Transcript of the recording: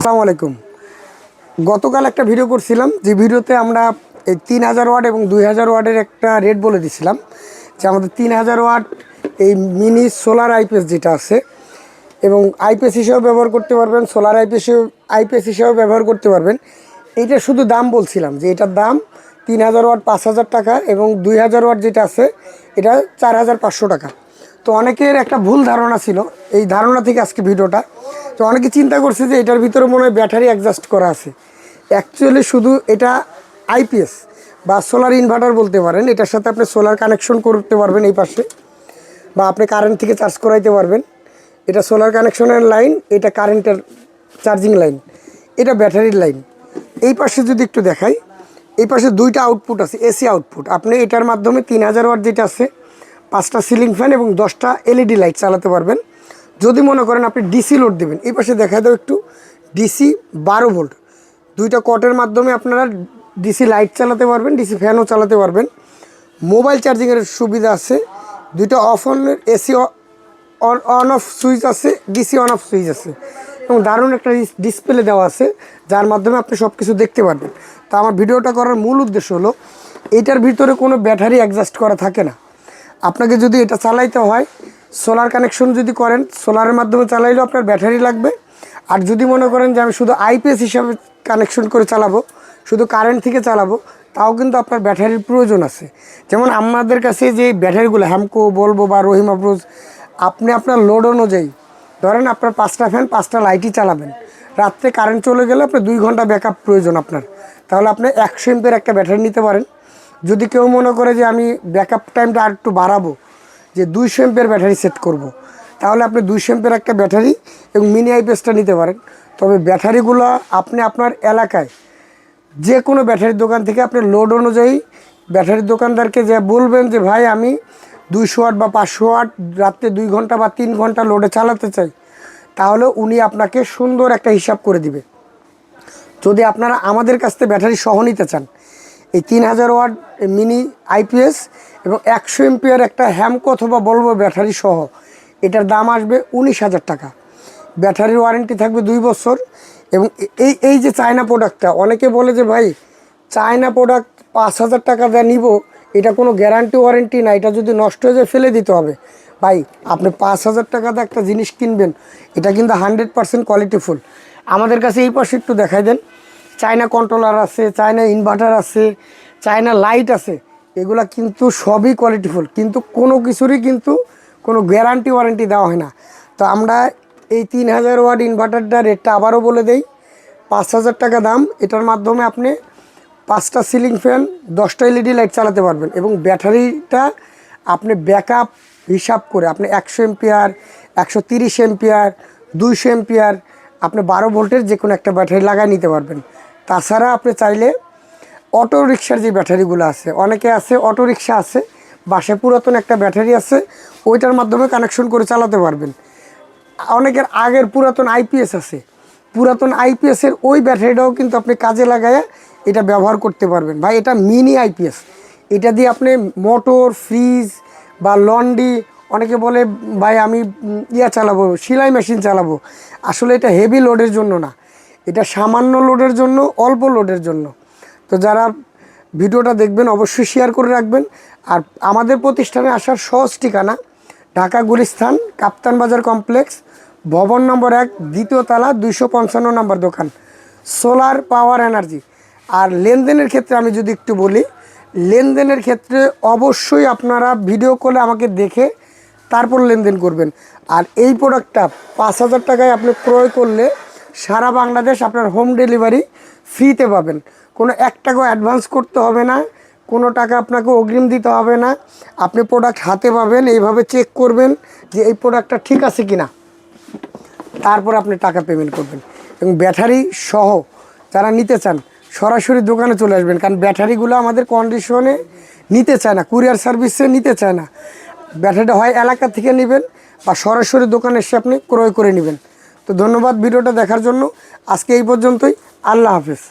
আসসালামু আলাইকুম। গতকাল একটা ভিডিও করছিলাম, যে ভিডিওতে আমরা এই 3000 ওয়াট এবং 2000 ওয়াটের একটা রেট বলে দিছিলাম, যে আমাদের 3000 ওয়াট এই মিনি সোলার আইপিএস যেটা আছে, এবং আইপিএস হিসেবে ব্যবহার করতে পারবেন, সোলার আইপিএস হিসেবে ব্যবহার করতে পারবেন। এইটা শুধু দাম বলছিলাম যে এটার দাম 3000 ওয়াট 5000 টাকা, এবং 2000 ওয়াট যেটা আছে এটা 4500 টাকা। তো অনেকের একটা ভুল ধারণা ছিল, এই ধারণা থেকে আজকে ভিডিওটা। তো অনেকে চিন্তা করছে যে এটার ভিতরে মনে হয় ব্যাটারি অ্যাডজাস্ট করা আছে। অ্যাকচুয়ালি শুধু এটা আইপিএস বা সোলার ইনভার্টার বলতে পারেন। এটার সাথে আপনি সোলার কানেকশন করতে পারবেন এই পাশে, বা আপনি কারেন্ট থেকে চার্জ করাইতে পারবেন। এটা সোলার কানেকশনের লাইন, এটা কারেন্টের চার্জিং লাইন, এটা ব্যাটারির লাইন। এই পাশে যদি একটু দেখাই, এই পাশে দুইটা আউটপুট আছে, এসি আউটপুট। আপনি এটার মাধ্যমে 3000 ওয়াট যেটা আছে 5টা সিলিং ফ্যান এবং 10টা এলইডি লাইট চালাতে পারবেন। যদি মনে করেন আপনি ডিসি লোড দেবেন, এই পাশে দেখা দাও একটু, ডিসি 12 ভোল্ট, দুইটা কটের মাধ্যমে আপনারা ডিসি লাইট চালাতে পারবেন, ডিসি ফ্যানও চালাতে পারবেন। মোবাইল চার্জিংয়ের সুবিধা আছে, দুইটা অফ অনের এসি অন অফ সুইচ আছে, ডিসি অন অফ সুইচ আছে, এবং দারুণ একটা ডিসপ্লে দেওয়া আছে যার মাধ্যমে আপনি সব কিছু দেখতে পারবেন। তো আমার ভিডিওটা করার মূল উদ্দেশ্য হলো, এইটার ভিতরে কোনো ব্যাটারি অ্যাডজাস্ট করা থাকে না। আপনাকে যদি এটা চালাইতে হয়, সোলার কানেকশন যদি করেন, সোলারের মাধ্যমে চালাইলেও আপনার ব্যাটারি লাগবে। আর যদি মনে করেন যে আমি শুধু আইপিএস হিসাবে কানেকশন করে চালাবো, শুধু কারেন্ট থেকে চালাবো, তাও কিন্তু আপনার ব্যাটারির প্রয়োজন আছে। যেমন আমাদের কাছে যে ব্যাটারিগুলো হ্যামকো, বলবো বা রহিম আফরোজ, আপনি আপনার লোড অনুযায়ী ধরেন আপনার 5টা ফ্যান 5টা লাইটই চালাবেন, রাত্রে কারেন্ট চলে গেলে আপনার 2 ঘন্টা ব্যাকআপ প্রয়োজন আপনার, তাহলে আপনি 100 এমপের একটা ব্যাটারি নিতে পারেন। যদি কেউ মনে করে যে আমি ব্যাকআপ টাইমটা আর একটু বাড়াবো, যে 200 এমপের ব্যাটারি সেট করব, তাহলে আপনি 200 এমপের একটা ব্যাটারি এবং মিনি আইপিএসটা নিতে পারেন। তবে ব্যাটারিগুলো আপনি আপনার এলাকায় যে কোনো ব্যাটারির দোকান থেকে আপনি লোড অনুযায়ী ব্যাটারির দোকানদারকে যে বলবেন যে ভাই আমি 200 ওয়াট বা 500 ওয়াট রাত্রে 2 ঘন্টা বা 3 ঘন্টা লোডে চালাতে চাই, তাহলে উনি আপনাকে সুন্দর একটা হিসাব করে দিবে। যদি আপনারা আমাদের কাছ থেকে ব্যাটারি সহ নিতে চান, এই 3000 ওয়াট মিনি আইপিএস এবং 100 এমপিয়ার একটা হ্যামকো অথবা বলবো ব্যাটারি সহ, এটার দাম আসবে 19,000 টাকা। ব্যাটারির ওয়ারেন্টি থাকবে 2 বছর। এবং এই যে চায়না প্রোডাক্টটা, অনেকে বলে যে ভাই চায়না প্রোডাক্ট 5,000 টাকা দেয় নিব, এটা কোনো গ্যারান্টি ওয়ারেন্টি না, এটা যদি নষ্ট হয়ে যায় ফেলে দিতে হবে। ভাই আপনি 5,000 টাকা দিয়ে একটা জিনিস কিনবেন, এটা কিন্তু 100% কোয়ালিটিফুল। আমাদের কাছে এই পাশে একটু দেখাই দেন, চায়না কন্ট্রোলার আছে, চায়না ইনভার্টার আছে, চায়না লাইট আছে, এগুলা কিন্তু সবই কোয়ালিটিফুল, কিন্তু কোনো কিছুরই কিন্তু কোনো গ্যারান্টি ওয়ারেন্টি দেওয়া হয় না। তো আমরা এই 3000 ওয়াট ইনভার্টারটা রেটটা আবারও বলে দেই, 5,000 টাকা দাম। এটার মাধ্যমে আপনি 5টা সিলিং ফ্যান 10টা এলইডি লাইট চালাতে পারবেন, এবং ব্যাটারিটা আপনি ব্যাকআপ হিসাব করে আপনি 100 এমপিয়ার, 130 এমপিয়ার, 200 এমপিয়ার, আপনি 12 ভোল্টের যে কোনো একটা ব্যাটারি লাগাই নিতে পারবেন। তাছাড়া আপনি চাইলে অটো রিক্সার যে ব্যাটারিগুলো আছে, অনেকে আছে অটো রিক্সা আছে, বাসায় পুরাতন একটা ব্যাটারি আছে, ওইটার মাধ্যমে কানেকশন করে চালাতে পারবেন। অনেকের আগের পুরাতন আইপিএস আছে, পুরাতন আইপিএসের ওই ব্যাটারিটাও কিন্তু আপনি কাজে লাগায় এটা ব্যবহার করতে পারবেন। ভাই এটা মিনি আইপিএস, এটা দিয়ে আপনি মোটর, ফ্রিজ বা লন্ড্রি, অনেকে বলে ভাই আমি চালাবো, সেলাই মেশিন চালাবো, আসলে এটা হেভি লোডের জন্য না, এটা সামান্য লোডের জন্য, অল্প লোডের জন্য। তো যারা ভিডিওটা দেখবেন অবশ্যই শেয়ার করে রাখবেন। আর আমাদের প্রতিষ্ঠানে আসার সহজ ঠিকানা, ঢাকা গুলিস্তান কাপ্তান বাজার কমপ্লেক্স, ভবন নম্বর 1, দ্বিতীয় তলা, 255 নম্বর দোকান, সোলার পাওয়ার এনার্জি। আর লেনদেনের ক্ষেত্রে আমি যদি একটু বলি, লেনদেনের ক্ষেত্রে অবশ্যই আপনারা ভিডিও কলে আমাকে দেখে তারপর লেনদেন করবেন। আর এই প্রোডাক্টটা 5,000 টাকায় আপনি ক্রয় করলে সারা বাংলাদেশ আপনার হোম ডেলিভারি ফ্রিতে পাবেন। কোনো 1 টাকাও অ্যাডভান্স করতে হবে না, কোনো টাকা আপনাকে অগ্রিম দিতে হবে না। আপনি প্রোডাক্ট হাতে পাবেন, এইভাবে চেক করবেন যে এই প্রোডাক্টটা ঠিক আছে কি না, তারপর আপনি টাকা পেমেন্ট করবেন। এবং ব্যাটারি সহ যারা নিতে চান সরাসরি দোকানে চলে আসবেন, কারণ ব্যাটারিগুলো আমাদের কন্ডিশনে নিতে চায় না, কুরিয়ার সার্ভিসে নিতে চায় না। ব্যাটারিটা হয় এলাকা থেকে নেবেন বা সরাসরি দোকানে এসে আপনি ক্রয় করে নেবেন। তো ধন্যবাদ ভিডিওটা দেখার জন্য। আজকে এই পর্যন্তই। আল্লাহ হাফেজ।